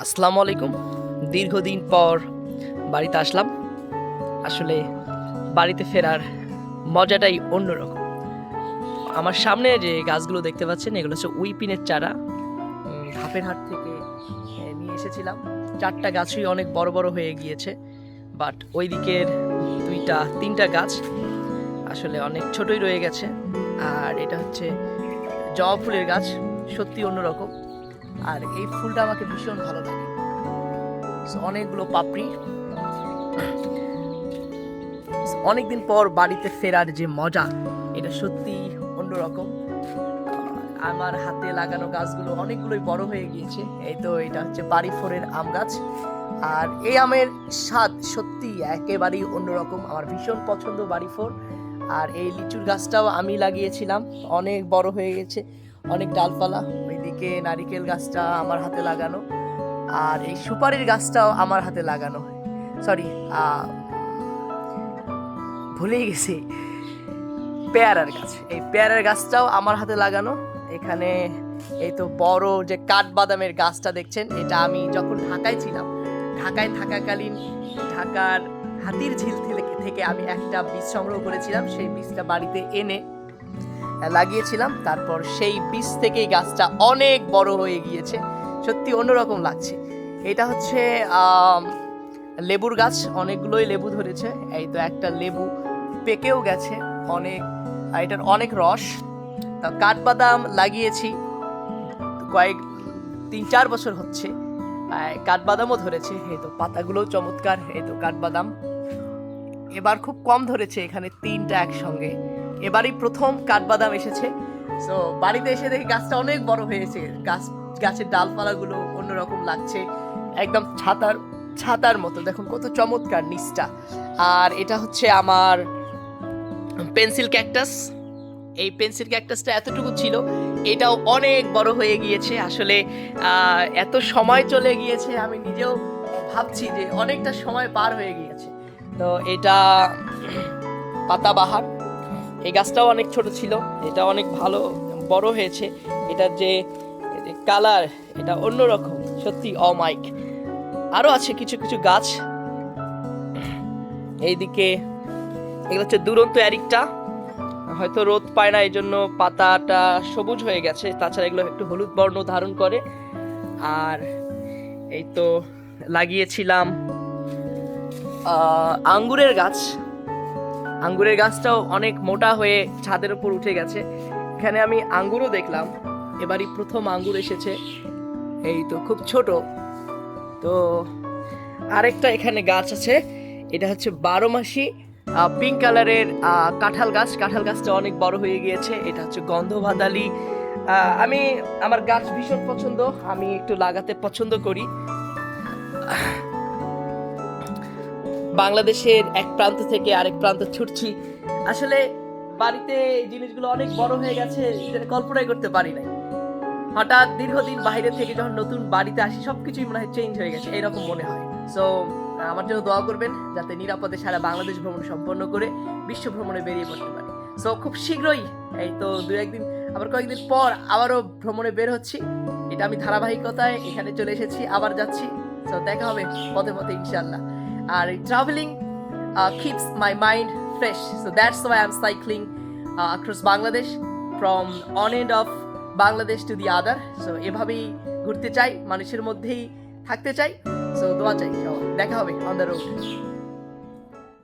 আসসালামু আলাইকুম। দীর্ঘদিন পর বাড়িতে আসলাম। আসলে বাড়িতে ফেরার মজাটাই অন্যরকম। আমার সামনে যে গাছগুলো দেখতে পাচ্ছেন এগুলো হচ্ছে উইপিনের চারা। ধাপের হাট থেকে নিয়ে এসেছিলাম। 4টা গাছই অনেক বড় বড় হয়ে গিয়েছে, বাট ওই দিকের 2-3টা গাছ আসলে অনেক ছোটই রয়ে গেছে। আর এটা হচ্ছে জবা ফুলের গাছ, সত্যি অন্যরকম। আর এই ফুলটা আমাকে ভীষণ ভালো লাগে। অনেকগুলো পাপড়ি। অনেকদিন পর বাড়িতে ফেরার যে মজা, এটা সত্যি অন্যরকম। আমার হাতে লাগানো গাছগুলো অনেকগুলোই বড় হয়ে গিয়েছে। এই তো এটা হচ্ছে বাড়ি ফোরের আম গাছ। আর এই আমের স্বাদ সত্যি একেবারেই অন্যরকম। আমার ভীষণ পছন্দ বাড়ি ফোর। আর এই লিচুর গাছটাও আমি লাগিয়েছিলাম, অনেক বড় হয়ে গেছে, অনেক ডালপালা। ওইদিকে নারিকেল গাছটা আমার হাতে লাগানো। আর এই সুপারির গাছটাও আমার হাতে লাগানো। সরি, ভুলেই গেছি, পেয়ারার গাছ। এই পেয়ারার গাছটাও আমার হাতে লাগানো। এখানে এই তো বড় যে কাঠবাদামের গাছটা দেখছেন, এটা আমি যখন ঢাকায় ছিলাম, ঢাকায় থাকাকালীন ঢাকার হাতির ঝিল থেকে আমি একটা বীজ সংগ্রহ করেছিলাম। সেই বীজটা বাড়িতে এনে লাগিয়েছিলাম। তারপর সেই বীজ থেকেই গাছটা অনেক বড় হয়ে গিয়েছে, সত্যি অন্যরকম লাগছে। এটা হচ্ছে লেবুর গাছ, অনেকগুলোই লেবু ধরেছে। এই তো একটা লেবু পেকেও গেছে অনেক, এটার অনেক রস। তা কাঠবাদাম লাগিয়েছি কয়েক 3-4 বছর হচ্ছে। কাঠবাদামও ধরেছে। এই তো পাতাগুলোও চমৎকার। এই তো কাঠবাদাম এবার খুব কম ধরেছে, এখানে 3টা একসঙ্গে। এবারই প্রথম কাঠবাদাম এসেছে। সো বাড়িতে এসে দেখি গাছটা অনেক বড় হয়েছে। গাছের ডালপালাগুলো অন্যরকম লাগছে, একদম ছাতার মতো। দেখুন কত চমৎকার নিচটা। আর এটা হচ্ছে আমার পেন্সিল ক্যাকটাস। এই পেন্সিল ক্যাকটাসটা এতটুকু ছিল, এটাও অনেক বড় হয়ে গিয়েছে। আসলে এত সময় চলে গিয়েছে, আমি নিজেও ভাবছি যে অনেকটা সময় পার হয়ে গিয়েছে। তো এটা পাতাবাহার। এই গাছটাও অনেক ছোট ছিল, এটা অনেক ভালো বড় হয়েছে। এটার যে কালার, এটা অন্যরকম, সত্যি অমাইক। আরো আছে কিছু কিছু গাছ। এইদিকে এগুলো হচ্ছে দুরন্ত অ্যারিকটা, হয়তো রোদ পায় না এই জন্য পাতাটা সবুজ হয়ে গেছে, তাছাড়া এগুলো একটু হলুদ বর্ণ ধারণ করে। আর এই তো লাগিয়েছিলাম আঙ্গুরের গাছ। আঙ্গুরের গাছটাও অনেক মোটা হয়ে ছাদের উপর উঠে গেছে। এখানে আমি আঙ্গুরও দেখলাম, এবারই প্রথম আঙ্গুর এসেছে। এই তো খুব ছোট। তো আরেকটা এখানে গাছ আছে, এটা হচ্ছে 12 মাসি পিঙ্ক কালারের কাঁঠাল গাছ। কাঁঠাল গাছটা অনেক বড় হয়ে গিয়েছে। এটা হচ্ছে গন্ধভাদালি। আমি আমার গাছ ভীষণ পছন্দ, আমি একটু লাগাতে পছন্দ করি। বাংলাদেশের এক প্রান্ত থেকে আরেক প্রান্ত ছুটছি। আসলে বাড়িতে এই জিনিসগুলো অনেক বড় হয়ে গেছে, যেটা কল্পনাই করতে পারি নাই। হঠাৎ দীর্ঘদিন বাইরে থেকে যখন নতুন বাড়িতে আসি, সবকিছুই মনে হয় চেঞ্জ হয়ে গেছে, এরকম মনে হয়। সো আমার জন্য দোয়া করবেন যাতে নিরাপদে সারা বাংলাদেশ ভ্রমণ সম্পন্ন করে বিশ্ব ভ্রমণে বেরিয়ে পড়তে পারি। সো খুব শীঘ্রই, এই তো 2-1 দিন, আবার কয়েকদিন পর আবারও ভ্রমণে বের হচ্ছি। এটা আমি ধারাবাহিকতায় এখানে চলে এসেছি, আবার যাচ্ছি। সো দেখা হবে পথে পথে ইনশাআল্লাহ। Are travelling keeps my mind fresh, so that's why I'm cycling across Bangladesh, from one end of Bangladesh to the other. So এভাবেই ঘুরতে চাই, মানুষের মধ্যেই থাকতে চাই। সো দোয়া চাই, দেখা হবে অন দ্য রোড।